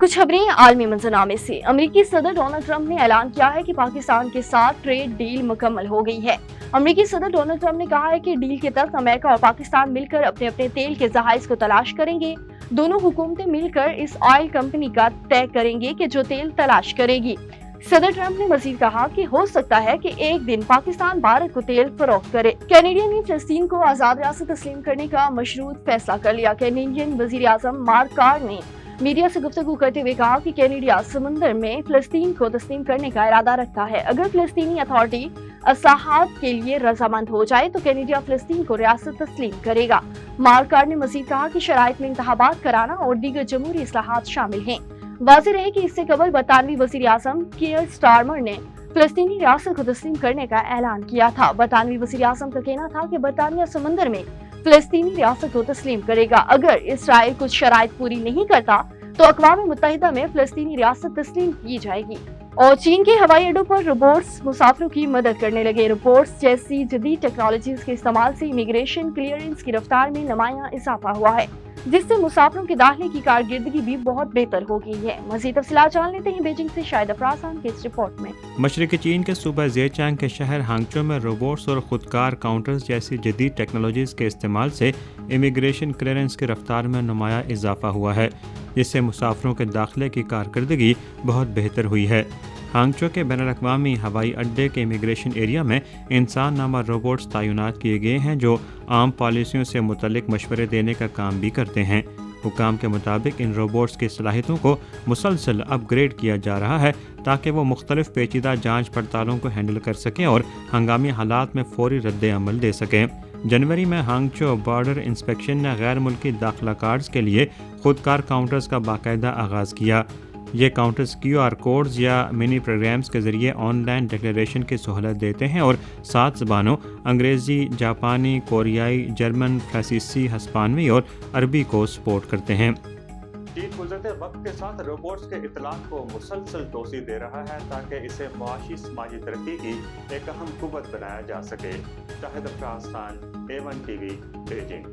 कुछ खबरें आलमी मंजरनामे से। अमेरिकी सदर डोनाल्ड ट्रंप ने ऐलान किया है कि पाकिस्तान के साथ ट्रेड डील मुकम्मल हो गई है। अमेरिकी सदर डोनाल्ड ट्रंप ने कहा है कि डील के तहत अमेरिका और पाकिस्तान मिलकर अपने अपने तेल के जहाज को तलाश करेंगे। दोनों हुकूमतें मिलकर इस ऑयल कंपनी का तय करेंगे कि जो तेल तलाश करेगी। सदर ट्रंप ने मजीद कहा कि हो सकता है कि एक दिन पाकिस्तान भारत को तेल फरोख्त करे। कैनेडिया ने फलस्तीन को आजाद रियासत तस्लीम करने का मशरूत फैसला कर लिया। कैनेडियन वजीर आजम मार्क कार्नी ने मीडिया से गुफ्तगू करते हुए कहा कि कैनेडिया समंदर में फलस्तीन को तस्लीम करने का इरादा रखता है। अगर फलस्तीनी अथॉरिटी असलाहत के लिए रजामंद हो जाए तो कैनेडिया फलस्तीन को रियासत तस्लीम करेगा। मार्क कार्नी ने मजीद कहा कि शराइत में इंतखाबात कराना और दीगर जमहूरी इस्लाहात शामिल हैं। वाज़ेह रहे कि इससे कबल बरतानवी वज़ीर आज़म कीयर स्टारमर ने फलस्तीनी रियासत को तस्लीम करने का ऐलान किया था। बरतानवी वज़ीर आज़म का कहना था कि बरतानिया समंदर में फलस्तीनी रियासत को तस्लीम करेगा। अगर इसराइल कुछ शराइत पूरी नहीं करता तो अक़वाम मुत्तहिदा में फलस्तीनी रियासत तस्लीम की जाएगी। और चीन के हवाई अड्डों पर रोबोट्स मुसाफिरों की मदद करने लगे। रोबोट्स जैसी जदीद टेक्नोलॉजीज के इस्तेमाल से इमिग्रेशन क्लियरेंस की रफ्तार में नुमायां इजाफा हुआ है, जिससे मुसाफिरों के दाखिले की कारकर्दगी भी बहुत बेहतर हो गई है। मज़ीद तफसीलात जान लेते हैं बीजिंग से शाहिद अफराज की इस रिपोर्ट में। मशरक़ी चीन के सूबा ज़ेचांग के शहर हांगचो में रोबोट्स और खुदकार काउंटर्स जैसी जदीद टेक्नोलॉजीज़ के इस्तेमाल से इमिग्रेशन क्लियरेंस की रफ्तार में नुमाया इजाफा हुआ है, जिससे मुसाफिरों के दाखिले की कारकर्दगी बहुत बेहतर हुई है। हांगचो के बैनुल-अक़वामी हवाई अड्डे के इमिग्रेशन एरिया में इंसान नामा रोबोट्स तैनात किए गए हैं जो आम पॉलिसियों से मुतल्लिक मशवरे देने का काम भी करते हैं। हुकाम के मुताबिक इन रोबोट्स की सलाहियतों को मुसलसल अपग्रेड किया जा रहा है ताकि वो मुख्तलिफ पेचीदा जांच पड़तालों को हैंडल कर सकें और हंगामी हालात में फौरी रद्द अमल दे सकें। जनवरी में हांगचो बॉर्डर इंस्पेक्शन ने गैर मुल्की दाखिला कार्ड्स के लिए खुदकार काउंटर्स का बाकायदा आगाज़ किया। ये काउंटर्स QR कोड्स या मिनी प्रोग्राम्स के ज़रिए ऑनलाइन डिक्लेरेशन की सहूलत देते हैं और 7 ज़बानों अंग्रेज़ी, जापानी, कोरियाई, जर्मन, फ्रांसीसी, हस्पानवी और अरबी को सपोर्ट करते हैं। चीन गुज़रते वक्त के साथ रोबोट्स के इतलाक़ को मुसलसल तोसी दे रहा है ताकि इसे मुआशी समाजी तरक्की की एक अहम कुव्वत बनाया जा सके। Shahid Afraz Khan, A1 TV, Beijing.